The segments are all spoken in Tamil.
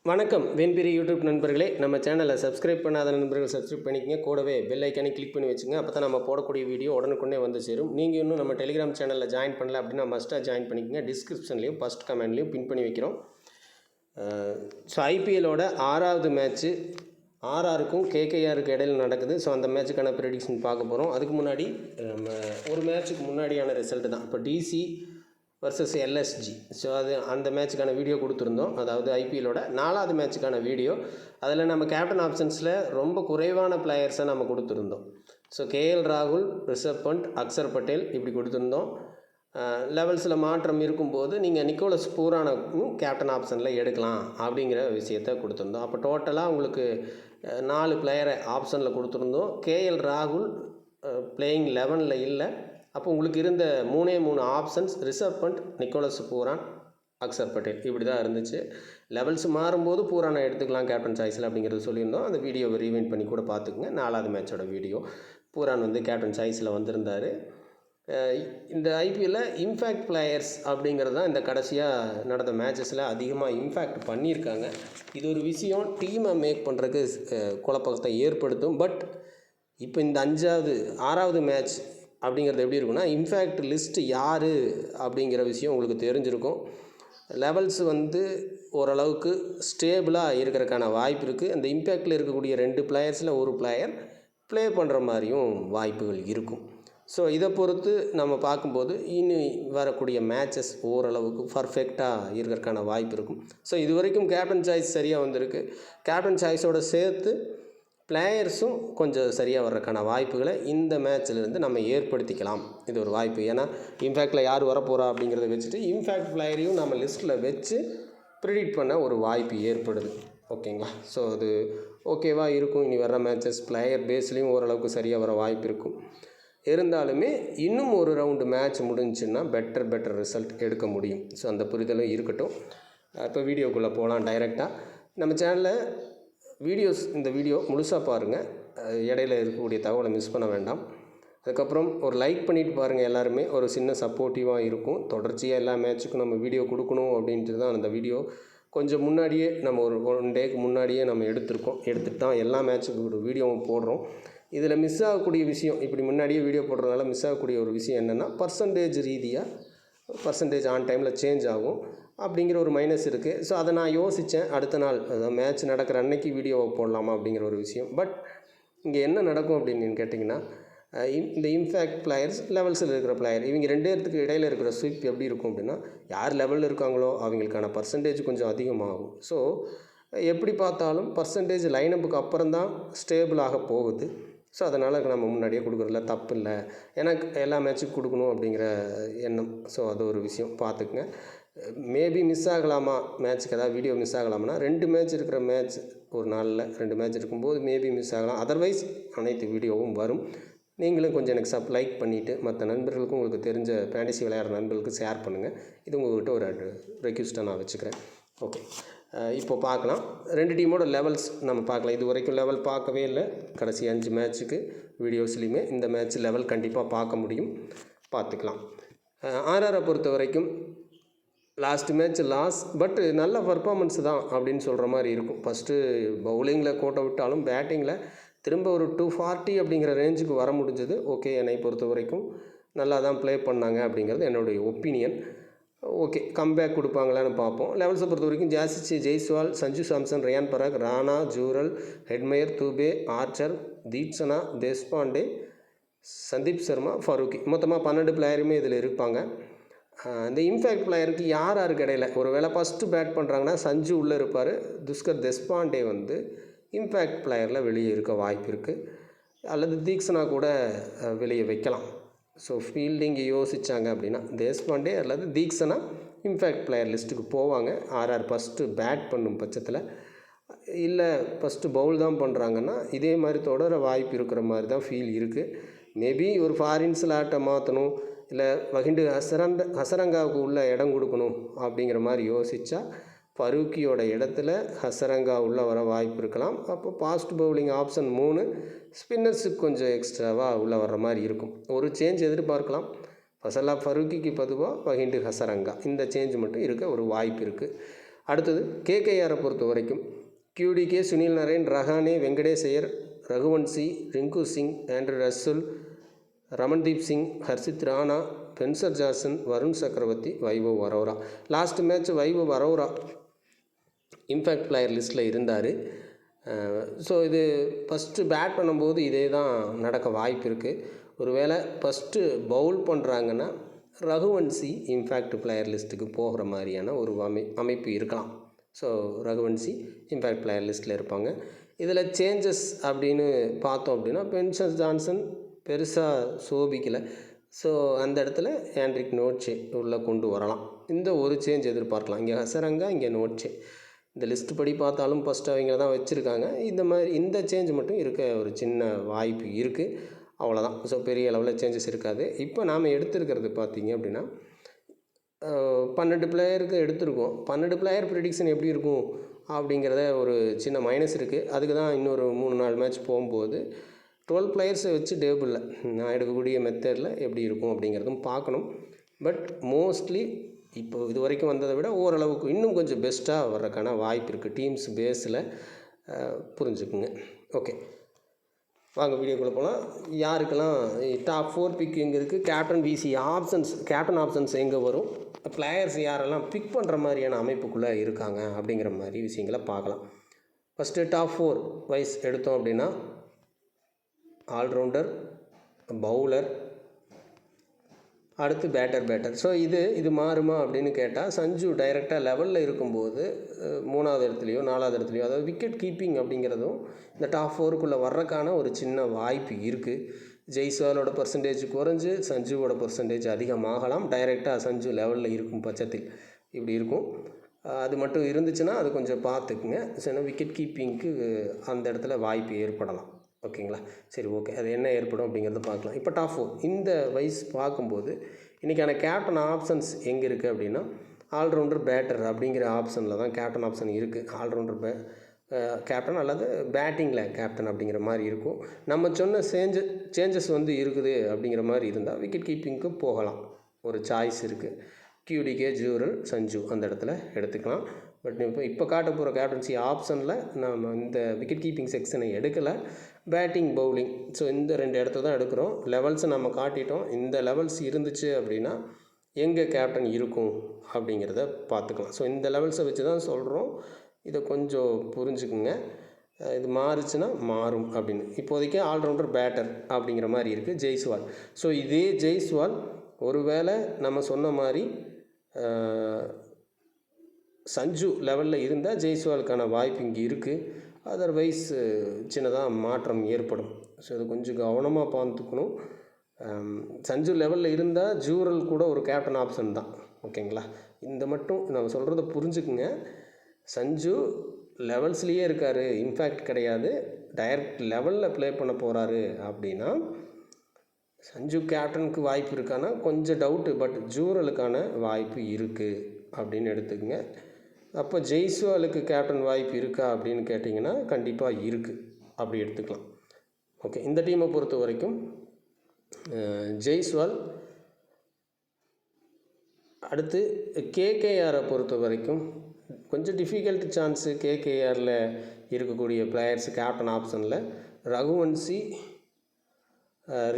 வணக்கம் வெண்பிரி யூடியூப் நண்பர்களே, நம்ம சேனலை சப்ஸ்கிரைப் பண்ணாத நண்பர்கள் சப்ஸ்கிரைப் பண்ணிக்கங்க. கூடவே பெல் ஐக்கானே கிளிக் பண்ணி வச்சுங்க. அப்போ தான் நம்ம போடக்கூடிய வீடியோ உடனுக்குடனே வந்து சேரும். நீங்கள் இன்னும் நம்ம டெலிகிராம் சேனலில் ஜாயின் பண்ணல அப்படின்னா மஸ்ட்டாக ஜாயின் பண்ணிக்கங்க. டிஸ்கிரிப்ஷன்லேயும் ஃபஸ்ட் கமெண்ட்லேயும் பின் பண்ணி வைக்கிறோம். ஸோ ஐபிஎல்லோட 6வது மேட்ச்சு ஆர்ஆருக்கும் கேகேஆருக்கு இடையில் நடக்குது. ஸோ அந்த மேட்சுக்கான ப்ரெடிக்ஷன் பார்க்க போகிறோம். அதுக்கு முன்னாடி நம்ம ஒரு மேட்ச்சுக்கு முன்னாடியான ரிசல்ட்டு தான். இப்போ டிசி வர்சஸ் எல்எஸ்ஜி. ஸோ அந்த மேட்சுக்கான வீடியோ கொடுத்துருந்தோம். அதாவது ஐபிஎல்லோட 4வது மேட்சுக்கான வீடியோ. அதில் நம்ம கேப்டன் ஆப்ஷன்ஸில் ரொம்ப குறைவான பிளேயர்ஸை நம்ம கொடுத்துருந்தோம். ஸோ கேஎல் ராகுல், ரிஷப் பண்ட், அக்சர் பட்டேல் இப்படி கொடுத்துருந்தோம். லெவல்ஸில் மாற்றம் இருக்கும்போது நீங்கள் நிக்கோலஸ் பூரானும் கேப்டன் ஆப்ஷனில் எடுக்கலாம் அப்படிங்கிற விஷயத்த கொடுத்துருந்தோம். அப்போ டோட்டலாக உங்களுக்கு 4 பிளேயரை ஆப்ஷனில் கொடுத்துருந்தோம். கேஎல் ராகுல் பிளேயிங் 11ல் இல்லை. அப்போ உங்களுக்கு இருந்த 3 options Rishabh Pant, Nicholas Pooran, Axar Patel இப்படி தான் இருந்துச்சு. லெவல்ஸ் மாறும்போது பூரானை எடுத்துக்கலாம் கேப்டன் சாய்ஸில் அப்படிங்கிறது சொல்லியிருந்தோம். அந்த வீடியோவை ரீவைண்ட் பண்ணி கூட பார்த்துக்குங்க. 4வது மேட்சோட வீடியோ. பூரான் வந்து கேப்டன் சாய்ஸில் வந்திருந்தார். இந்த ஐபிஎல்லில் இம்பேக்ட் பிளேயர்ஸ் அப்படிங்கிறது தான் இந்த கடைசியாக நடந்த மேட்சஸில் அதிகமாக இம்பேக்ட் பண்ணியிருக்காங்க. இது ஒரு விஷயம் டீமை மேக் பண்ணுறதுக்கு குழப்பத்தை ஏற்படுத்தும். பட் இப்போ இந்த 6வது மேட்ச் அப்படிங்கிறது எப்படி இருக்குன்னா, இம்பேக்ட் லிஸ்ட்டு யார் அப்படிங்கிற விஷயம் உங்களுக்கு தெரிஞ்சிருக்கும். லெவல்ஸ் வந்து ஓரளவுக்கு ஸ்டேபிளாக இருக்கிறதுக்கான வாய்ப்பு இருக்குது. அந்த இம்பேக்டில் இருக்கக்கூடிய 2 பிளேயர்ஸில் ஒரு பிளேயர் ப்ளே பண்ணுற மாதிரியும் வாய்ப்புகள் இருக்கும். ஸோ இதை பொறுத்து நம்ம பார்க்கும்போது இனி வரக்கூடிய மேட்சஸ் ஓரளவுக்கு பர்ஃபெக்டாக இருக்கிறதுக்கான வாய்ப்பு இருக்கும். ஸோ இது வரைக்கும் கேப்டன் சாய்ஸ் சரியாக வந்திருக்கு. கேப்டன் சாய்ஸோடு சேர்த்து பிளேயர்ஸும் கொஞ்சம் சரியாக வர்றதுக்கான வாய்ப்புகளை இந்த மேட்ச்சிலேருந்து நம்ம ஏற்படுத்திக்கலாம். இது ஒரு வாய்ப்பு. ஏன்னா இம்பேக்டில் யார் வரப்போகிறா அப்படிங்கிறத வச்சுட்டு இம்பேக்ட் பிளேயரையும் நம்ம லிஸ்ட்டில் வச்சு ப்ரிடிக்ட் பண்ண ஒரு வாய்ப்பு ஏற்படுது. ஓகேங்களா? ஸோ அது ஓகேவாக இருக்கும். இனி வர்ற மேட்சஸ் பிளேயர் பேஸ்லேயும் ஓரளவுக்கு சரியாக வர வாய்ப்பு இருக்கும். இருந்தாலுமே இன்னும் ஒரு ரவுண்டு மேட்ச் முடிஞ்சுன்னா பெட்டர் ரிசல்ட் எடுக்க முடியும். ஸோ அந்த புரிதலும் இருக்கட்டும். இப்போ வீடியோக்குள்ளே போகலாம் டைரெக்டாக. நம்ம சேனலில் இந்த வீடியோ முழுசாக பாருங்கள். இடையில இருக்கக்கூடிய தகவலை மிஸ் பண்ண வேண்டாம். அதுக்கப்புறம் ஒரு லைக் பண்ணிவிட்டு பாருங்கள். எல்லாருமே ஒரு சின்ன சப்போர்ட்டிவாக இருக்கும். தொடர்ச்சியாக எல்லா மேட்ச்சுக்கும் நம்ம வீடியோ கொடுக்கணும் அப்படின்ட்டு தான் அந்த வீடியோ கொஞ்சம் முன்னாடியே நம்ம ஒரு 1 டேக்கு முன்னாடியே நம்ம எடுத்துகிட்டு தான் எல்லா மேட்ச்சுக்கு ஒரு வீடியோவும் போடுறோம். இதில் மிஸ் ஆகக்கூடிய விஷயம், இப்படி முன்னாடியே வீடியோ போடுறதுனால மிஸ் ஆகக்கூடிய ஒரு விஷயம் என்னென்னா, பர்சன்டேஜ் ஆன் டைமில் சேஞ்ச் ஆகும் அப்படிங்கிற ஒரு மைனஸ் இருக்குது. ஸோ அதை நான் யோசித்தேன். அடுத்த நாள் மேட்ச் நடக்கிற அன்னைக்கு வீடியோவை போடலாமா அப்படிங்கிற ஒரு விஷயம். பட் இங்கே என்ன நடக்கும் அப்படின்னு கேட்டிங்கன்னா, இந்த இம்பேக்ட் பிளேயர்ஸ், லெவல்ஸில் இருக்கிற பிளேயர், இவங்க 2 பேர்த்துக்கு இடையில் இருக்கிற ஸ்விப் எப்படி இருக்கும் அப்படின்னா, யார் லெவலில் இருக்காங்களோ அவங்களுக்கான பர்சன்டேஜ் கொஞ்சம் அதிகமாகும். ஸோ எப்படி பார்த்தாலும் பர்சன்டேஜ் லைனப்புக்கு அப்புறம் தான் ஸ்டேபிளாக போகுது. ஸோ அதனால் நம்ம முன்னாடியே கொடுக்குறதுல தப்பு இல்லை. எனக்கு எல்லா மேட்ச்சுக்கும் கொடுக்கணும் அப்படிங்கிற எண்ணம். ஸோ அது ஒரு விஷயம் பார்த்துக்குங்க. மேபி மிஸ் ஆகலாமா, மேட்ச்சுக்கு ஏதாவது வீடியோ மிஸ் ஆகலாம்னா 2 மேட்ச் இருக்கிற மேட்ச் ஒரு நாளில் 2 மேட்ச் இருக்கும்போது மேபி மிஸ் ஆகலாம். அதர்வைஸ் அனைத்து வீடியோவும் வரும். நீங்களும் கொஞ்சம் எனக்கு லைக் பண்ணிவிட்டு மற்ற நண்பர்களுக்கும் உங்களுக்கு தெரிஞ்ச ஃபேண்டசி விளையாடுற நண்பர்களுக்கு ஷேர் பண்ணுங்கள். இது உங்கள்கிட்ட ஒரு ரெக்வெஸ்ட்டாக நான் வச்சுக்கிறேன். ஓகே, இப்போ பார்க்கலாம். 2 டீமோட லெவல்ஸ் நம்ம பார்க்கலாம். இது வரைக்கும் லெவல் பார்க்கவே இல்லை. கடைசி 5 மேட்ச்சுக்கு வீடியோஸ்லையுமே இந்த மேட்ச் லெவல் கண்டிப்பாக பார்க்க முடியும். பார்த்துக்கலாம். ஆர்ஆரை பொறுத்த வரைக்கும் லாஸ்ட் மேட்ச் லாஸ், பட் நல்ல பர்ஃபார்மன்ஸ் தான் அப்படின்னு சொல்கிற மாதிரி இருக்கும். ஃபஸ்ட்டு பவுலிங்கில் கோட்டை விட்டாலும் பேட்டிங்கில் திரும்ப ஒரு 240 அப்படிங்கிற ரேஞ்சுக்கு வர முடிஞ்சது. ஓகே, என்னை பொறுத்த வரைக்கும் நல்லா தான் ப்ளே பண்ணாங்க அப்படிங்கிறது என்னுடைய ஒப்பீனியன். ஓகே, கம்பேக் கொடுப்பாங்களான்னு பார்ப்போம். லெவல்ஸை பொறுத்த வரைக்கும் ஜெய்ஸ்வால், சஞ்சு சாம்சன், ரியான் பராக், ராணா, ஜூரல், ஹெட்மயர், தூபே, ஆர்ச்சர், தீட்சனா, தேஷ்பாண்டே, சந்தீப் சர்மா, ஃபரூக்கி, மொத்தமாக 12 பிளேயருமே இதில் இருப்பாங்க. இந்த இம்பேக்ட் பிளேயருக்கு யாருக்கு இடையில ஒரு வேளை ஃபஸ்ட்டு பேட் பண்ணுறாங்கன்னா சஞ்சு உள்ளே இருப்பார். துஷ்கர் தேஷ்பாண்டே வந்து இம்பேக்ட் பிளேயரில் வெளியே இருக்க வாய்ப்பு இருக்குது. அல்லது தீக்ஷனா கூட வெளியே வைக்கலாம். ஸோ ஃபீல்டிங் யோசித்தாங்க அப்படின்னா தேஷ்பாண்டே அல்லது தீக்ஷனா இம்பேக்ட் பிளேயர் லிஸ்ட்டுக்கு போவாங்க. ஆர்ஆர் ஃபஸ்ட்டு பேட் பண்ணும் பட்சத்தில். இல்லை ஃபஸ்ட்டு பவுல் தான் பண்ணுறாங்கன்னா இதே மாதிரி தொடர வாய்ப்பு இருக்கிற மாதிரி தான் ஃபீல் இருக்குது. மேபி ஒரு ஃபாரின்ஸில் ஆட்டை மாற்றணும், இல்லை வகிண்டு ஹசரங்காவுக்கு உள்ள இடம் கொடுக்கணும் அப்படிங்கிற மாதிரி யோசித்தா ஃபரூக்கியோட இடத்துல ஹசரங்கா உள்ளே வர வாய்ப்பு இருக்கலாம். அப்போ ஃபாஸ்ட் பவுலிங் ஆப்ஷன் 3, ஸ்பின்னர்ஸுக்கு கொஞ்சம் எக்ஸ்ட்ராவாக உள்ளே வர்ற மாதிரி இருக்கும். ஒரு சேஞ்ச் எதிர்பார்க்கலாம். ஃபசலா ஃபரூக்கிக்கு பொதுவாக வகிண்டு ஹசரங்கா இந்த சேஞ்ச் மட்டும் இருக்க ஒரு வாய்ப்பு இருக்குது. அடுத்தது கேகேஆரை பொறுத்த வரைக்கும் QDK, Sunil Narine, Rahane, Venkatesh Iyer, Raghuvanshi, Rinku Singh, Andre Russell, Ramandeep Singh, Harshit Rana, Spencer Johnson, Varun Chakravarthy, Vaibhav Arora. Last match Vaibhav Arora impact player லிஸ்ட்டில் இருந்தார். ஸோ இது ஃபஸ்ட்டு பேட் பண்ணும்போது இதே தான் நடக்க வாய்ப்பு இருக்குது. ஒருவேளை ஃபஸ்ட்டு பவுல் பண்ணுறாங்கன்னா ரகுவன்சி இம்பேக்ட் பிளேயர் லிஸ்ட்டுக்கு போகிற மாதிரியான ஒரு அமைப்பு இருக்கலாம். ஸோ ரகுவன்சி இம்பேக்ட் பிளேயர் லிஸ்ட்டில் இருப்பாங்க. இதில் சேஞ்சஸ் அப்படின்னு பார்த்தோம் அப்படின்னா ஸ்பென்சர் ஜான்சன் பெருசாக சோபிக்கலை. ஸோ அந்த இடத்துல ஆண்ட்ரிக் நோட்சே உள்ளே கொண்டு வரலாம். இந்த ஒரு சேஞ்ச் எதிர்பார்க்கலாம். இங்கே ஹசரங்கா, இங்கே நோட்சே. இந்த லிஸ்ட்டு படி பார்த்தாலும் ஃபஸ்ட்டு அவங்க தான் வச்சுருக்காங்க. இந்த சேஞ்ச் மட்டும் இருக்க ஒரு சின்ன வாய்ப்பு இருக்குது, அவ்வளோதான். ஸோ பெரிய அளவில் சேஞ்சஸ் இருக்காது. இப்போ நாம் எடுத்துருக்கிறது பார்த்திங்க அப்படின்னா 12 பிளேயருக்கு எடுத்திருக்கோம். 12 பிளேயர் ப்ரிடிக்ஷன் எப்படி இருக்கும் அப்படிங்கிறத ஒரு சின்ன மைனஸ் இருக்குது. அதுக்கு தான் இன்னொரு 3-4 மேட்ச் போகும்போது 12 பிளேயர்ஸை வச்சு டேபிளில் நான் எடுக்கக்கூடிய மெத்தடில் எப்படி இருக்கும் அப்படிங்கிறதும் பார்க்கணும். பட் மோஸ்ட்லி இப்போ இது வரைக்கும் வந்ததை விட ஓரளவுக்கு இன்னும் கொஞ்சம் பெஸ்ட்டாக வர்றதுக்கான வாய்ப்பு இருக்குது டீம்ஸ் பேஸில். புரிஞ்சுக்குங்க. ஓகே, வாங்க வீடியோக்குள்ளே போகலாம். யாருக்கெல்லாம் டாப் 4 பிக் எங்கே இருக்குது, கேப்டன் விசி கேப்டன் ஆப்ஷன்ஸ் எங்கே வரும், பிளேயர்ஸ் யாரெல்லாம் பிக் பண்ணுற மாதிரியான அமைப்புக்குள்ளே இருக்காங்க அப்படிங்கிற மாதிரி விஷயங்களை பார்க்கலாம். ஃபஸ்ட்டு டாப் 4 வைஸ் எடுத்தோம் அப்படின்னா ஆல்ரவுண்டர், பவுலர், அடுத்து பேட்டர். ஸோ இது மாறுமா அப்படின்னு கேட்டால் சஞ்சு டைரெக்டாக லெவலில் இருக்கும்போது 3வது இடத்துலையோ 4வது இடத்துலையோ, அதாவது விக்கெட் கீப்பிங் அப்படிங்கிறதும் இந்த டாப் 4க்குள்ளே வர்றதுக்கான ஒரு சின்ன வாய்ப்பு இருக்குது. ஜெய்ஸ்வாலோட பர்சன்டேஜ் குறைஞ்சு சஞ்சுவோட பர்சன்டேஜ் அதிகமாகலாம். டைரெக்டாக சஞ்சு லெவலில் இருக்கும் பட்சத்தில் இப்படி இருக்கும். அது மட்டும் இருந்துச்சுன்னா அது கொஞ்சம் பார்த்துக்குங்க. சின்ன விக்கெட் கீப்பிங்க்கு அந்த இடத்துல வாய்ப்பு ஏற்படலாம். ஓகேங்களா? சரி, ஓகே. அது என்ன ஏற்படும் அப்படிங்கிறத பார்க்கலாம். இப்போ டாப் 4 இந்த வைஸ் பார்க்கும்போது இன்றைக்கான கேப்டன் ஆப்ஷன்ஸ் எங்கே இருக்குது அப்படின்னா ஆல்ரவுண்டர், பேட்டர் அப்படிங்கிற ஆப்ஷனில் தான் கேப்டன் ஆப்ஷன் இருக்குது. ஆல்ரவுண்டர் கேப்டன் அல்லது பேட்டிங்கில் கேப்டன் அப்படிங்கிற மாதிரி இருக்கும். நம்ம சொன்ன சேஞ்சஸ் இருக்குது அப்படிங்கிற மாதிரி இருந்தால் விக்கெட் கீப்பிங்க்கு போகலாம். ஒரு சாய்ஸ் இருக்குது. QDK, ஜூரல், சஞ்சு அந்த இடத்துல எடுத்துக்கலாம். பட் இப்போ காட்ட போகிற கேப்டன்சி ஆப்ஷனில் நம்ம இந்த விக்கெட் கீப்பிங் செக்ஷனை எடுக்கலை. பேட்டிங், பவுலிங், ஸோ இந்த 2 இடத்த தான் எடுக்கிறோம். லெவல்ஸை நம்ம காட்டிட்டோம். இந்த லெவல்ஸ் இருந்துச்சு அப்படின்னா எங்கே கேப்டன் இருக்கும் அப்படிங்கிறத பார்த்துக்கலாம். ஸோ இந்த லெவல்ஸை வச்சு தான் சொல்கிறோம். இதை கொஞ்சம் புரிஞ்சுக்குங்க. இது மாறுச்சுன்னா மாறும் அப்படின்னு. இப்போதைக்கு ஆல்ரவுண்டர், பேட்டர் அப்படிங்கிற மாதிரி இருக்குது ஜெய்ஸ்வால். ஸோ இதே ஜெய்ஸ்வால் ஒருவேளை நம்ம சொன்ன மாதிரி சஞ்சு லெவலில் இருந்தால் ஜெய்ஸ்வாலுக்கான வாய்ப்பு இங்கே இருக்குது. அதர்வைஸ் சின்னதாக மாற்றம் ஏற்படும். ஸோ அது கொஞ்சம் கவனமாக பார்த்துக்கணும். சஞ்சு லெவலில் இருந்தால் ஜூரல் கூட ஒரு கேப்டன் ஆப்ஷன் தான். ஓகேங்களா? இந்த மட்டும் நம்ம சொல்கிறத புரிஞ்சுக்குங்க. சஞ்சு லெவல்ஸ்லேயே இருக்கார், இம்பேக்ட் கிடையாது, டைரக்ட் லெவலில் ப்ளே பண்ண போகிறாரு அப்படின்னா சஞ்சு கேப்டனுக்கு வாய்ப்பு இருக்கான்னா கொஞ்சம் டவுட்டு. பட் ஜூரலுக்கான வாய்ப்பு இருக்குது அப்படின்னு எடுத்துக்கங்க. அப்போ ஜெய்ஸ்வாலுக்கு கேப்டன் வாய்ப்பு இருக்கா அப்படின்னு கேட்டிங்கன்னா கண்டிப்பாக இருக்குது, அப்படி எடுத்துக்கலாம். ஓகே, இந்த டீமை பொறுத்த வரைக்கும் ஜெய்ஸ்வால். அடுத்து கேகேஆரை பொறுத்த வரைக்கும் கொஞ்சம் டிஃபிகல்ட் சான்ஸு கேகேஆரில் இருக்கக்கூடிய பிளேயர்ஸ் கேப்டன் ஆப்ஷனில் ரகுவன்சி,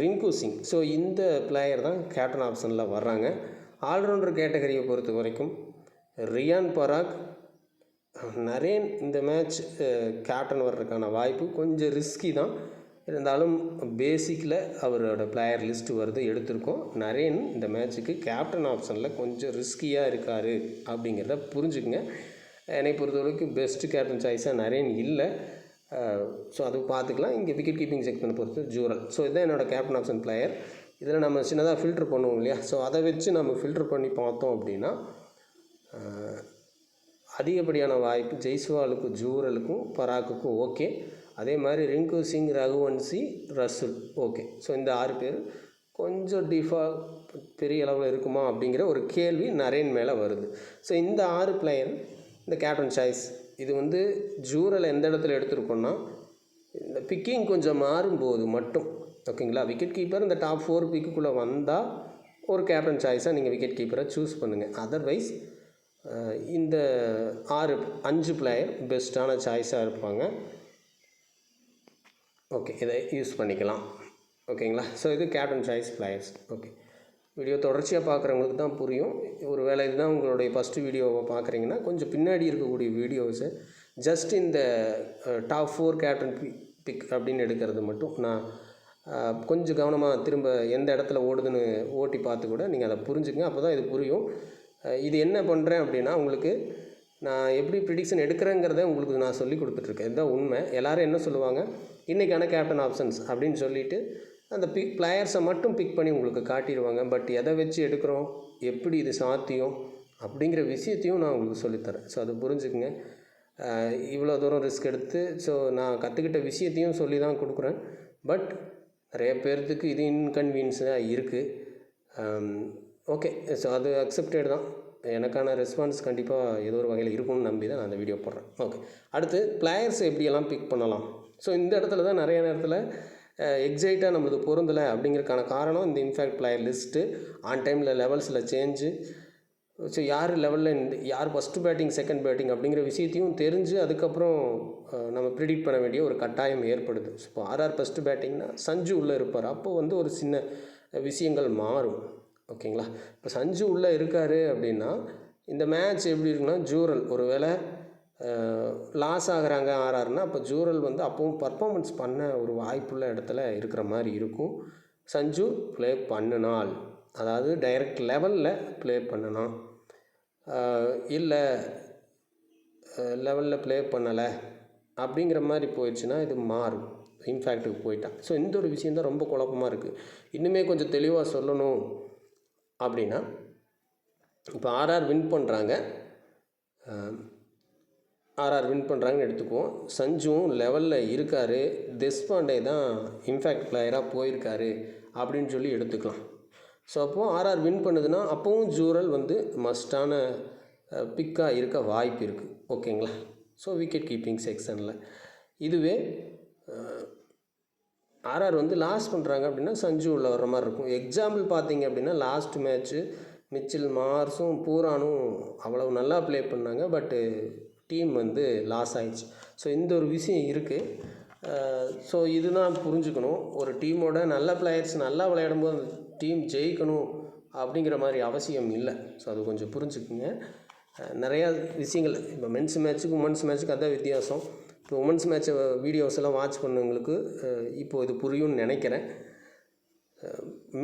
ரிங்கு சிங். ஸோ இந்த பிளேயர் தான் கேப்டன் ஆப்ஷனில் வர்றாங்க. ஆல்ரவுண்டர் கேட்டகரியை பொறுத்த வரைக்கும் ரியான் பராக், நரேன் இந்த மேட்ச் கேப்டன் வர்றதுக்கான வாய்ப்பு கொஞ்சம் ரிஸ்கி தான். இருந்தாலும் பேசிக்கில் அவரோட பிளேயர் லிஸ்ட்டு வருது, எடுத்திருக்கோம். நரேன் இந்த மேட்ச்சுக்கு கேப்டன் ஆப்ஷனில் கொஞ்சம் ரிஸ்கியாக இருக்கார் அப்படிங்கிறத புரிஞ்சுக்குங்க. என்னை பொறுத்த வரைக்கும் பெஸ்ட்டு கேப்டன் சாய்ஸாக நரேன் இல்லை. ஸோ அது பார்த்துக்கலாம். இங்கே விக்கெட் கீப்பிங் செக்ஷனை பொறுத்து ஜூரல். ஸோ இதுதான் என்னோடய கேப்டன் ஆப்ஷன் பிளேயர். இதில் நம்ம சின்னதாக ஃபில்ட்ரு பண்ணுவோம் இல்லையா? ஸோ அதை வச்சு நம்ம ஃபில்ட்ரு பண்ணி பார்த்தோம் அப்படின்னா அதிகப்படியான வாய்ப்பு ஜெய்ஸ்வாலுக்கும், ஜூரலுக்கும், பராக்குக்கும் ஓகே. அதே மாதிரி ரிங்கு சிங், ரகுவன்சி, ரசூல் ஓகே. ஸோ இந்த 6 பேர் கொஞ்சம் பெரிய அளவில் இருக்குமா அப்படிங்கிற ஒரு கேள்வி நரேன் மேலே வருது. ஸோ இந்த 6 பிளேயர் இந்த கேப்டன் சாய்ஸ். இது ஜூரல் எந்த இடத்துல எடுத்துருக்கோன்னா இந்த பிக்கிங் கொஞ்சம் மாறும்போது மட்டும். ஓகேங்களா? விக்கெட் கீப்பர் இந்த டாப் 4 பிக்குள்ளே வந்தால் ஒரு கேப்டன் சாய்ஸாக நீங்கள் விக்கெட் கீப்பரை சூஸ் பண்ணுங்கள். அதர்வைஸ் இந்த 5 பிளேயர் பெஸ்ட்டான சாய்ஸாக இருப்பாங்க. ஓகே, இதை யூஸ் பண்ணிக்கலாம். ஓகேங்களா? ஸோ இது captain choice players. Okay, video தொடர்ச்சியாக பார்க்குறவங்களுக்கு தான் புரியும். ஒரு வேளை இதுதான் உங்களுடைய ஃபஸ்ட்டு வீடியோவை பார்க்குறீங்கன்னா கொஞ்சம் பின்னாடி இருக்கக்கூடிய வீடியோஸை ஜஸ்ட் இந்த டாப் 4 கேப்டன் பிக் அப்படின்னு எடுக்கிறது மட்டும் நான் கொஞ்சம் கவனமாக திரும்ப எந்த இடத்துல ஓடுதுன்னு ஓட்டி பார்த்து கூட நீங்கள் அதை புரிஞ்சுக்கங்க. அப்போ தான் இது புரியும். இது என்ன பண்ணுறேன் அப்படின்னா உங்களுக்கு நான் எப்படி ப்ரிடிக்ஷன் எடுக்கிறேங்கிறத உங்களுக்கு நான் சொல்லி கொடுத்துட்ருக்கேன். இதுதான் உண்மை. எல்லோரும் என்ன சொல்லுவாங்க, இன்றைக்கான கேப்டன் ஆப்ஷன்ஸ் அப்படின்னு சொல்லிவிட்டு அந்த பிளேயர்ஸை மட்டும் பிக் பண்ணி உங்களுக்கு காட்டிடுவாங்க. பட் எதை வச்சு எடுக்கிறோம், எப்படி இது சாத்தியம் அப்படிங்கிற விஷயத்தையும் நான் உங்களுக்கு சொல்லித்தரேன். ஸோ அதை புரிஞ்சுக்குங்க. இவ்வளோ தூரம் ரிஸ்க் எடுத்து ஸோ நான் கற்றுக்கிட்ட விஷயத்தையும் சொல்லி தான் கொடுக்குறேன். பட் நிறைய பேர்த்துக்கு இது இன்கன்வீனியன்ஸாக இருக்குது. ஓகே, ஸோ அது அக்செப்டட் தான். எனக்கான ரெஸ்பான்ஸ் கண்டிப்பாக ஏதோ ஒரு வகையில் இருக்கும்னு நம்பி தான் நான் அந்த வீடியோ போடுறேன். ஓகே, அடுத்து பிளேயர்ஸ் எப்படியெல்லாம் பிக் பண்ணலாம். ஸோ இந்த இடத்துல தான் நிறைய நேரத்தில் எக்ஸைட்டாக நம்மளுக்கு பொருந்தலை அப்படிங்கிறதுக்கான காரணம் இந்த இன்ஃபேக்ட் பிளேயர் லிஸ்ட்டு ஆன் டைமில் லெவல்ஸில் சேஞ்சு. ஸோ யார் லெவலில் யார் ஃபஸ்ட்டு பேட்டிங் செகண்ட் பேட்டிங் அப்படிங்கிற விஷயத்தையும் தெரிஞ்சு அதுக்கப்புறம் நம்ம ப்ரிடிக்ட் பண்ண வேண்டிய ஒரு கட்டாயம் ஏற்படுது. ஸோ இப்போ ஆர்ஆர் ஃபஸ்ட்டு பேட்டிங்னா சஞ்சு உள்ளே இருப்பார். அப்போது ஒரு சின்ன விஷயங்கள் மாறும். ஓகேங்களா? இப்போ சஞ்சு உள்ளே இருக்கார் அப்படின்னா இந்த மேட்ச் எப்படி இருக்குன்னா ஜூரல் ஒரு வேளை லாஸ் ஆகிறாங்க ஆர்ஆர்னா அப்போ ஜூரல் அப்போவும் பர்ஃபார்மன்ஸ் பண்ண ஒரு வாய்ப்புள்ள இடத்துல இருக்கிற மாதிரி இருக்கும். சஞ்சு ப்ளே பண்ணினால், அதாவது டைரக்ட் லெவலில் ப்ளே பண்ணணும், இல்லை லெவலில் ப்ளே பண்ணலை அப்படிங்கிற மாதிரி போயிடுச்சுன்னா இது மாறும். இன்ஃபேக்ட்டுக்கு போயிட்டான். ஸோ இந்த ஒரு விஷயந்தான் ரொம்ப குழப்பமாக இருக்குது. இன்னுமே கொஞ்சம் தெளிவாக சொல்லணும் அப்படின்னா இப்போ ஆர்ஆர் வின் பண்ணுறாங்கன்னு எடுத்துக்குவோம். சஞ்சுவும் லெவலில் இருக்கார், தேஷ்பாண்டே தான் இம்பேக்ட் பிளேயராக போயிருக்காரு அப்படின்னு சொல்லி எடுத்துக்கலாம். ஸோ அப்போது ஆர்ஆர் வின் பண்ணுதுன்னா அப்போவும் ஜூரல் மஸ்டான பிக்காக இருக்க வாய்ப்பு இருக்குது. ஓகேங்களா? ஸோ விக்கெட் கீப்பிங் செக்ஷனில் இதுவே ஆர்ஆர் லாஸ் பண்ணுறாங்க அப்படின்னா சஞ்சு உள்ள வர்ற மாதிரி இருக்கும். எக்ஸாம்பிள் பார்த்தீங்க அப்படின்னா லாஸ்ட் மேட்ச்சு மிச்சில் மார்ஸும் பூரானும் அவ்வளவு நல்லா ப்ளே பண்ணாங்க. பட்டு டீம் லாஸ் ஆயிடுச்சு. ஸோ இந்த ஒரு விஷயம் இருக்குது. ஸோ இதுதான் புரிஞ்சுக்கணும். ஒரு டீமோட நல்ல பிளேயர்ஸ் நல்லா விளையாடும்போது அந்த டீம் ஜெயிக்கணும் அப்படிங்கிற மாதிரி அவசியம் இல்லை. ஸோ அது கொஞ்சம் புரிஞ்சுக்குங்க. நிறையா விஷயங்கள் இப்போ மென்ஸ் மேட்ச்சுக்கு உமன்ஸ் மேட்ச்சுக்கு அதான் வித்தியாசம். இப்போ உமன்ஸ் மேட்ச்சை வீடியோஸ் எல்லாம் வாட்ச் பண்ணவங்களுக்கு இப்போது இது புரியும்னு நினைக்கிறேன்.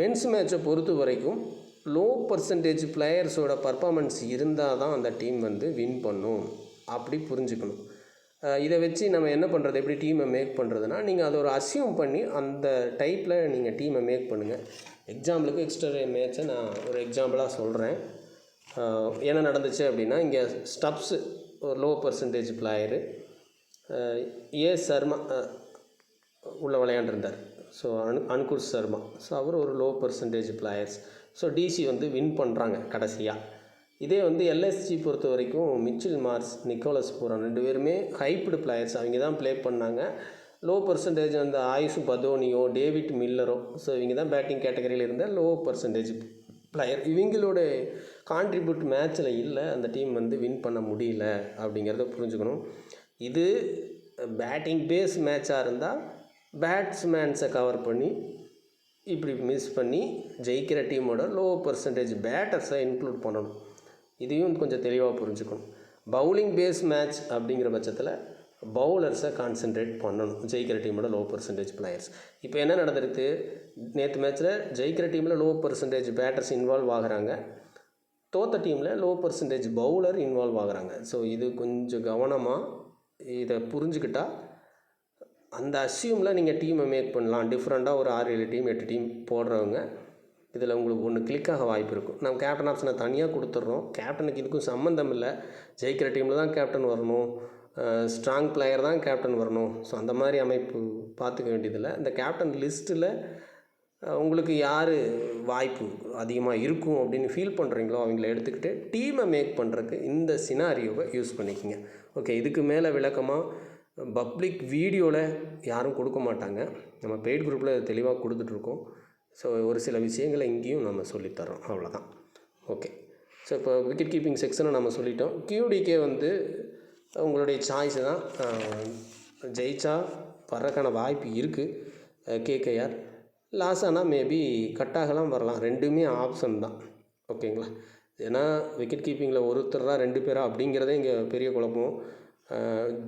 மென்ஸ் மேட்ச்சை பொறுத்த வரைக்கும் லோ பர்சன்டேஜ் பிளேயர்ஸோட பர்ஃபார்மன்ஸ் இருந்தால் தான் அந்த டீம் வின் பண்ணும் அப்படி புரிஞ்சுக்கணும். இதை வச்சு நம்ம என்ன பண்ணுறது, எப்படி டீமை மேக் பண்ணுறதுனா நீங்கள் அதை ஒரு அசியூம் பண்ணி அந்த டைப்பில் நீங்கள் டீமை மேக் பண்ணுங்கள். எக்ஸாம்பிளுக்கு எக்ஸ்ட்ரா மேட்ச்சை நான் ஒரு எக்ஸாம்பிளாக சொல்கிறேன். என்ன நடந்துச்சு அப்படின்னா இங்கே ஸ்டப்ஸு ஒரு லோ பர்சன்டேஜ் பிளேயரு சர்மா உள்ள விளையாண்டுருந்தார். ஸோ அன்குர் சர்மா. ஸோ அவர் ஒரு low percentage players. So DC win பண்ணுறாங்க கடைசியாக. இதே எல்எஸ்ஜி பொறுத்த வரைக்கும் மிச்சில் மார்ஸ், நிக்கோலஸ் பூரான் 2 பேருமே ஹைப்டு பிளேயர்ஸ். அவங்க தான் ப்ளே பண்ணாங்க. லோ பர்சன்டேஜ் ஆயுஷ் பதோனியோ டேவிட் மில்லரோ, ஸோ இவங்க தான் பேட்டிங் கேட்டகரியில் இருந்த லோ பர்சன்டேஜ் பிளேயர். இவங்களோட கான்ட்ரிபியூட் மேட்ச்சில் இல்லை, அந்த டீம் வின் பண்ண முடியல அப்படிங்கிறத புரிஞ்சுக்கணும். இது பேட்டிங் பேஸ் மேட்சாக இருந்தால் பேட்ஸ்மேன்ஸை கவர் பண்ணி இப்படி மிஸ் பண்ணி ஜெயிக்கிற டீமோட லோ பர்சன்டேஜ் பேட்டர்ஸை இன்க்ளூட் பண்ணணும். இதையும் கொஞ்சம் தெளிவாக புரிஞ்சுக்கணும். பவுலிங் பேஸ் மேட்ச் அப்படிங்கிற பட்சத்தில் பவுலர்ஸை கான்சென்ட்ரேட் பண்ணணும், ஜெயிக்கிற டீமோட லோ பர்சன்டேஜ் பிளேயர்ஸ். இப்போ என்ன நடந்திருக்கு, நேற்று மேட்ச்சில் ஜெயிக்கிற டீமில் லோ பர்சன்டேஜ் பேட்டர்ஸ் இன்வால்வ் ஆகிறாங்க, தோற்ற டீமில் லோ பர்சன்டேஜ் பவுலர் இன்வால்வ் ஆகிறாங்க. ஸோ இது கொஞ்சம் கவனமாக இதை புரிஞ்சுக்கிட்டால் அந்த அசியூமில் நீங்கள் டீமை மேக் பண்ணலாம். டிஃப்ரெண்ட்டாக ஒரு 6-7 டீம் 8 டீம் போடுறவங்க இதில் உங்களுக்கு ஒன்று கிளிக்காக வாய்ப்பு இருக்கும். நம்ம கேப்டன் ஆப்ஷனை தனியாக கொடுத்துட்றோம். கேப்டனுக்கு இதுக்கும் சம்மந்தம் இல்லை. ஜெயிக்கிற டீமில் தான் கேப்டன் வரணும், ஸ்ட்ராங் பிளேயர் தான் கேப்டன் வரணும். ஸோ அந்த மாதிரி அமைப்பு பார்த்துக்க வேண்டியதில்லை. இந்த கேப்டன் லிஸ்ட்டில் உங்களுக்கு யார் வாய்ப்பு அதிகமாக இருக்கும் அப்படின்னு ஃபீல் பண்ணுறீங்களோ அவங்கள எடுத்துக்கிட்டு டீமை மேக் பண்ணுறதுக்கு இந்த சினாரியோவை யூஸ் பண்ணிக்கோங்க. ஓகே, இதுக்கு மேலே விளக்கமாக பப்ளிக் வீடியோவில் யாரும் கொடுக்க மாட்டாங்க. நம்ம பெய்ட் குரூப்பில் தெளிவாக கொடுத்துட்ருக்கோம். ஸோ ஒரு சில விஷயங்களை இங்கேயும் நம்ம சொல்லித்தரோம், அவ்வளோதான். ஓகே, ஸோ ஸோ இப்போ விக்கெட் கீப்பிங் செக்ஷனை நம்ம சொல்லிட்டோம். QDK வந்து உங்களுடைய சாய்ஸ் தான். ஜெயிச்சா வர்றதுக்கான வாய்ப்பு இருக்குது. KKR லாஸ் ஆனால் மேபி கட்டாகலாம் வரலாம். ரெண்டுமே ஆப்ஷன் தான். ஓகேங்களா? ஏன்னா விக்கெட் கீப்பிங்கில் ஒருத்தரா 2 பேரா அப்படிங்கிறதே இங்கே பெரிய குழப்பம்.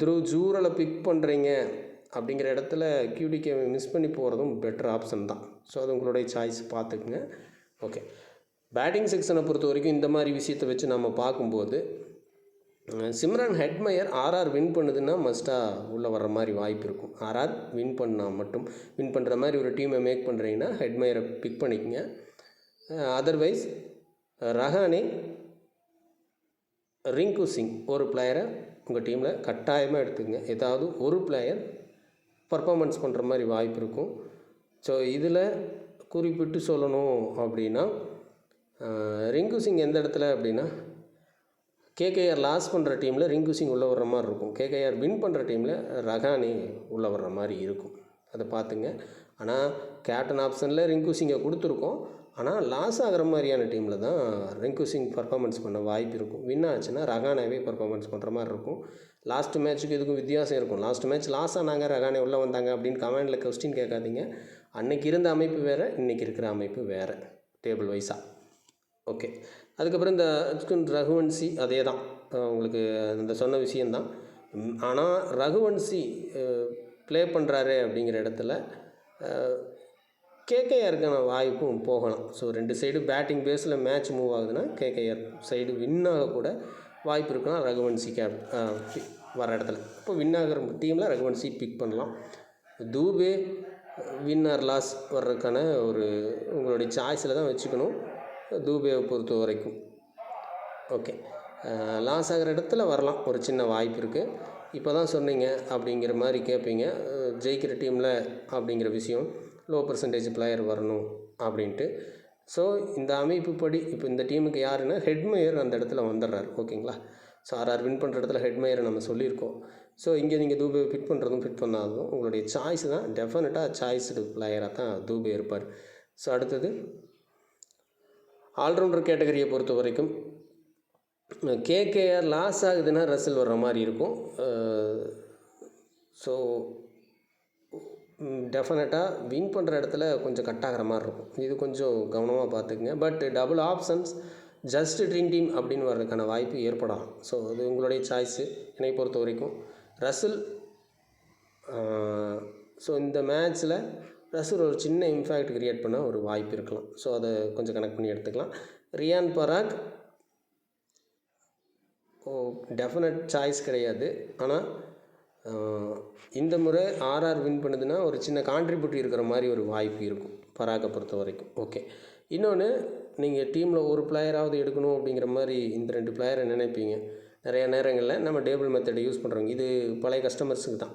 த்ரூ ஜூரலை பிக் பண்ணுறீங்க அப்படிங்கிற இடத்துல QDK மிஸ் பண்ணி போகிறதும் பெட்டர் ஆப்ஷன் தான். ஸோ அது உங்களுடைய சாய்ஸ் பார்த்துக்குங்க. ஓகே, பேட்டிங் செக்ஷனை பொறுத்த வரைக்கும் இந்த மாதிரி விஷயத்தை வச்சு நம்ம பார்க்கும்போது சிம்ரன் ஹெட்மயர் RR வின் பண்ணுதுன்னா மஸ்ட்டாக உள்ளே வர்ற மாதிரி வாய்ப்பு இருக்கும். RR வின் பண்ணால் மட்டும் வின் பண்ணுற மாதிரி ஒரு டீமை மேக் பண்ணுறீங்கன்னா ஹெட்மயரை பிக் பண்ணிக்கங்க. அதர்வைஸ் ரஹானே, ரிங்கு சிங் ஒரு பிளேயரை உங்கள் டீமில் கட்டாயமாக எடுத்துக்கங்க. ஏதாவது ஒரு பிளேயர் பர்ஃபார்மன்ஸ் பண்ணுற மாதிரி வாய்ப்பு இருக்கும். ஸோ இதில் குறிப்பிட்டு சொல்லணும் அப்படின்னா ரிங்கு சிங் எந்த இடத்துல அப்படின்னா KKR லாஸ் பண்ணுற டீமில் ரிங்கு சிங் உள்ளே வர்ற மாதிரி இருக்கும். KKR வின் பண்ணுற டீமில் ரஹானே உள்ளே வர்ற மாதிரி இருக்கும். அதை பார்த்துங்க. ஆனால் கேப்டன் ஆப்ஷனில் ரிங்கு சிங்கை கொடுத்துருக்கோம். ஆனால் லாஸ் ஆகிற மாதிரியான டீமில் தான் ரிங்கு சிங் பர்ஃபார்மன்ஸ் பண்ண வாய்ப்பு இருக்கும். வின் ஆச்சுன்னா ரஹானாவே பர்ஃபார்மன்ஸ் பண்ணுற மாதிரி இருக்கும். லாஸ்ட் மேட்ச்சுக்கு இதுக்கும் வித்தியாசம் இருக்கும். லாஸ்ட் மேட்ச் லாஸ் ஆனாங்க, ரஹானே உள்ளே வந்தாங்க அப்படின்னு கமெண்டில் கொஸ்டின் கேட்காதீங்க. அன்றைக்கி இருந்த அமைப்பு வேறு, இன்றைக்கி இருக்கிற அமைப்பு வேறு டேபிள் வைஸாக. ஓகே, அதுக்கப்புறம் இந்த ரகுவன்சி அதே தான் உங்களுக்கு அந்த சொன்ன விஷயந்தான். ஆனால் ரகுவன்சி ப்ளே பண்ணுறாரு அப்படிங்கிற இடத்துல KKRக்கான வாய்ப்பும் போகலாம். ஸோ 2 சைடு பேட்டிங் பேஸில் மேட்ச் மூவ் ஆகுதுன்னா KKR சைடு வின்னாக கூட வாய்ப்பு இருக்குன்னா ரகுவன்சி வர இடத்துல இப்போ வின் ஆகிற டீமில் ரகுவன்சி பிக் பண்ணலாம். தூபே வின் ஆர் லாஸ் வர்றதுக்கான ஒரு உங்களுடைய சாய்ஸில் தான் வச்சுக்கணும். தூபேவை பொறுத்த வரைக்கும் ஓகே, லாஸ் ஆகிற இடத்துல வரலாம், ஒரு சின்ன வாய்ப்பு இருக்குது. இப்போ தான் சொன்னீங்க அப்படிங்கிற மாதிரி கேட்பீங்க, ஜெயிக்கிற டீமில் அப்படிங்கிற விஷயம் லோ பர்சன்டேஜ் பிளேயர் வரணும் அப்படின்ட்டு. ஸோ இந்த அமைப்பு படி இப்போ இந்த டீமுக்கு யாருன்னா ஹெட்மயர் அந்த இடத்துல வந்துடுறாரு. ஓகேங்களா? ஸோ RR வின் பண்ணுற இடத்துல ஹெட்மயரை நம்ம சொல்லியிருக்கோம். ஸோ இங்கே நீங்கள் தூபே ஃபிட் பண்ணுறதும் ஃபிட் பண்ணாததும் உங்களுடைய சாய்ஸ் தான். டெஃபினட்டாக சாய்ஸ்டு பிளேயராக தான் தூபே இருப்பார். ஸோ அடுத்தது ஆல்ரவுண்டர் கேட்டகரியை பொறுத்த வரைக்கும் KKR லாஸ் ஆகுதுன்னா ரசல் வர்ற மாதிரி இருக்கும். ஸோ டெஃபினட்டாக வின் பண்ணுற இடத்துல கொஞ்சம் கட் ஆகிற மாதிரி இருக்கும். இது கொஞ்சம் கவனமாக பார்த்துக்குங்க. But double options just dream team அப்படின்னு வர்றதுக்கான வாய்ப்பு ஏற்படலாம். ஸோ அது உங்களுடைய சாய்ஸு. என்னை பொறுத்த வரைக்கும் ரசல் ஸோ இந்த மேட்ச்சில் ரசல் ஒரு சின்ன இம்பேக்ட் க்ரியேட் பண்ண ஒரு வாய்ப்பு இருக்கலாம். ஸோ அதை கொஞ்சம் கனெக்ட் பண்ணி எடுத்துக்கலாம். ரியான் பராக் டெஃபினட் சாய்ஸ் கிடையாது. ஆனால் இந்த முறை RR வின் பண்ணுதுன்னா ஒரு சின்ன கான்ட்ரிபியூட் இருக்கிற மாதிரி ஒரு வாய்ப்பு இருக்கும் பராக்கை பொறுத்த வரைக்கும். ஓகே, இன்னொன்று நீங்கள் டீமில் ஒரு பிளேயராவது எடுக்கணும் அப்படிங்கிற மாதிரி இந்த 2 பிளேயரை நினைப்பீங்க. நிறைய நேரங்களில் நம்ம டேபிள் மெத்தடை யூஸ் பண்ணுறோங்க. இது பழைய கஸ்டமர்ஸுக்கு தான்.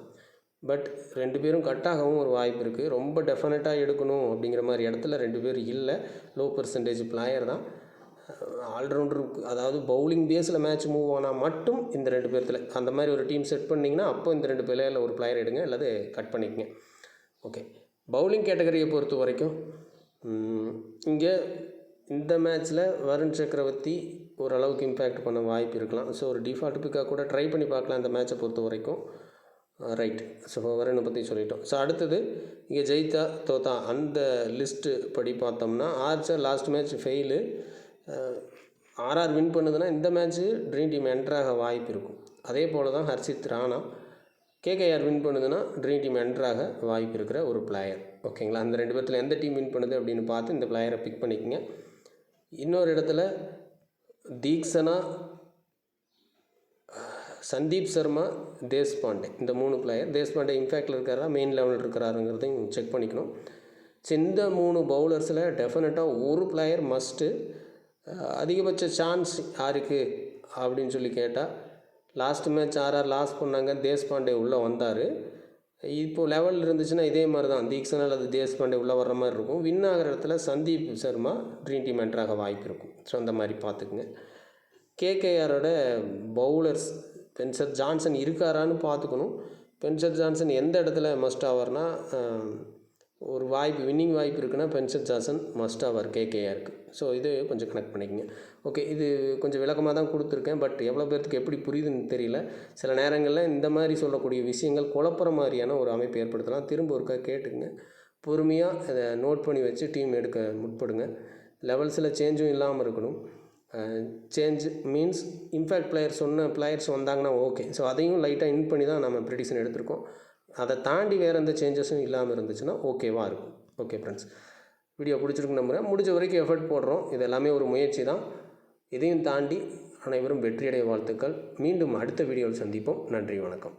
பட் 2 பேரும் கட்டாகவும் ஒரு வாய்ப்பு இருக்குது. ரொம்ப டெஃபினட்டாக எடுக்கணும் அப்படிங்கிற மாதிரி இடத்துல 2 பேர் இல்லை. லோ பர்சன்டேஜ் பிளேயர் தான். ஆல்ரவுண்டருக்கு அதாவது பவுலிங் பேஸில் மேட்ச் மூவ் ஆனால் மட்டும் இந்த 2 பேர்த்தில் அந்த மாதிரி ஒரு டீம் செட் பண்ணிங்கன்னா அப்போ இந்த 2 பிளேயரில் ஒரு பிளேயர் எடுங்க, அல்லது கட் பண்ணிக்கங்க. ஓகே, பவுலிங் கேட்டகரியை பொறுத்த வரைக்கும் இங்கே இந்த மேட்ச்சில் வருண் சக்கரவர்த்தி ஓரளவுக்கு இம்பேக்ட் பண்ண வாய்ப்பு இருக்கலாம். ஸோ ஒரு டிஃபால்ட் பிக்காக கூட ட்ரை பண்ணி பார்க்கலாம் இந்த மேட்சை பொறுத்த வரைக்கும். ரைட், ஸோ வருணை பற்றி சொல்லிட்டோம். ஸோ அடுத்தது இங்கே ஜெயித்தா தோத்தா அந்த லிஸ்ட்டு படி பார்த்தோம்னா Archer last match fail. RR win பண்ணுதுன்னா இந்த மேட்ச்சு ட்ரீம் டீம் என்ட்ராக வாய்ப்பு இருக்கும். அதே போல் தான் ஹர்ஷித் ராணா KKR வின் பண்ணுதுன்னா ட்ரீம் டீம் என்ட்ராக வாய்ப்பு இருக்கிற ஒரு பிளேயர். ஓகேங்களா? அந்த 2 பேர்த்தில் எந்த டீம் வின் பண்ணுது அப்படின்னு பார்த்து இந்த பிளேயரை பிக் பண்ணிக்கங்க. இன்னொரு இடத்துல தீக்ஷனா, சந்தீப் சர்மா, தேஷ்பாண்டே இந்த 3 பிளேயர். தேஷ்பாண்டே இம்பேக்டில் இருக்கிறாரா மெயின் லெவலில் இருக்கிறாருங்கிறதையும் செக் பண்ணிக்கணும். ஸோ இந்த 3 பவுலர்ஸில் டெஃபினட்டாக ஒரு பிளேயர் மஸ்ட்டு. அதிகபட்ச சான்ஸ் யாருக்கு அப்படின்னு சொல்லி கேட்டால் லாஸ்ட் மேட்ச் RR லாஸ் பண்ணாங்க, தேஷ்பாண்டே உள்ளே வந்தார். இப்போது லெவல் இருந்துச்சுன்னா இதே மாதிரி தான் தீக்ஷனா அல்லது தேஷ்பாண்டே உள்ளே வர்ற மாதிரி இருக்கும். வின் ஆகிற இடத்துல சந்தீப் சர்மா ட்ரீம் டீம் என்ட்ராக வாய்ப்பு இருக்கும். ஸோ அந்த மாதிரி பார்த்துக்குங்க. KKRோட பவுலர்ஸ் ஸ்பென்சர் ஜான்சன் இருக்காரான்னு பார்த்துக்கணும். ஸ்பென்சர் ஜான்சன் எந்த இடத்துல மஸ்ட் ஆவார்னா ஒரு வாய்ப்பு வின்னிங் வாய்ப்பு இருக்குன்னா பென்சன் ஜான்சன் மஸ்ட் அவர் கேகேஆருக்கு. ஸோ இது கொஞ்சம் கனெக்ட் பண்ணிக்கங்க. ஓகே, இது கொஞ்சம் விளக்கமாக தான் கொடுத்துருக்கேன். பட் எவ்வளோ பேர்த்துக்கு எப்படி புரியுதுன்னு தெரியல. சில நேரங்களில் இந்த மாதிரி சொல்லக்கூடிய விஷயங்கள் குழப்புற மாதிரியான ஒரு அமைப்பு ஏற்படுத்தலாம். திரும்ப ஒருக்கா கேட்டுக்குங்க. பொறுமையாக அதை நோட் பண்ணி வச்சு டீம் எடுக்க முற்படுங்க. லெவல்ஸில் சேஞ்சும் இல்லாமல் இருக்கணும். சேஞ்ச் மீன்ஸ் இம்பேக்ட் பிளேயர்ஸ் வந்தாங்கன்னா ஓகே. ஸோ அதையும் லைட்டாக இன் பண்ணி தான் நம்ம ப்ரெடிக்ஷன் எடுத்திருக்கோம். அதை தாண்டி வேறு எந்த சேஞ்சஸும் இல்லாமல் இருந்துச்சுன்னா ஓகேவாக இருக்கும். ஓகே ஃப்ரெண்ட்ஸ், வீடியோ பிடிச்சிருக்குன்னு நம்புகிறேன். முடிஞ்ச வரைக்கும் எஃபர்ட் போடுறோம். இது எல்லாமே ஒரு முயற்சி தான். இதையும் தாண்டி அனைவரும் வெற்றியடைய வாழ்த்துக்கள். மீண்டும் அடுத்த வீடியோவில் சந்திப்போம். நன்றி, வணக்கம்.